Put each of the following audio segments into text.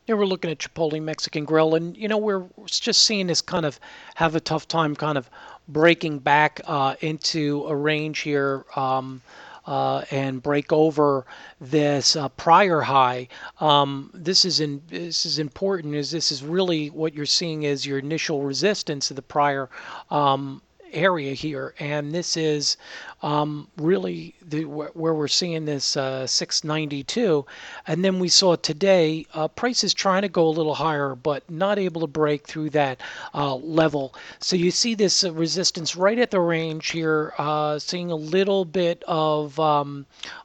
Yeah, we're looking at Chipotle Mexican Grill, and we're just seeing this kind of have a tough time kind of breaking back into a range here, and break over this prior high. This is important, as this is really what you're seeing as your initial resistance of the prior area here, and this is really where we're seeing this 692, and then we saw today prices trying to go a little higher, but not able to break through that level. So you see this resistance right at the range here, seeing a little bit of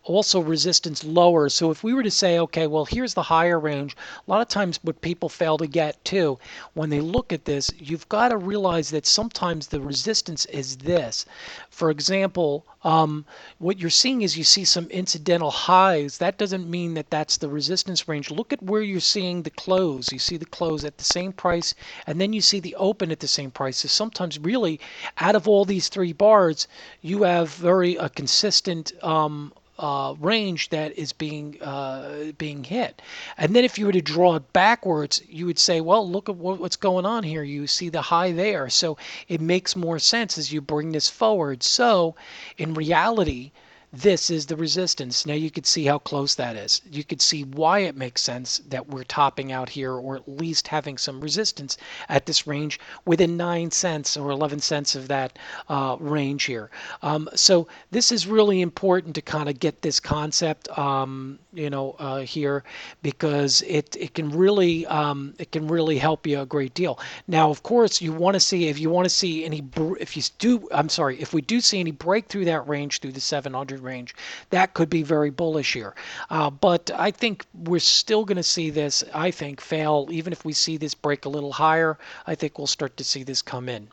also resistance lower. So if we were to say, okay, well, here's the higher range, a lot of times what people fail to get too, when they look at this, you've got to realize that sometimes the resistance is this. For example, what you're seeing is you see some incidental highs. That doesn't mean that that's the resistance range. Look at where you're seeing the close. You see the close at the same price, and then you see the open at the same price. So sometimes, really, out of all these three bars, you have very a consistent range that is being hit. And then if you were to draw it backwards, you would say, well, look at what's going on here. You see the high there. So it makes more sense as you bring this forward. So in reality, this is the resistance. Now you could see how close that is. You could see why it makes sense that we're topping out here, or at least having some resistance at this range within 9 cents or 11 cents of that range here. So this is really important to kind of get this concept, here, because it can really help you a great deal. Now, of course, you want to see, if you want to see any, if you do, I'm sorry, if we do see any breakthrough that range through the 700 range, that could be very bullish here. But I think we're still going to see this, I think, fail. Even if we see this break a little higher, I think we'll start to see this come in.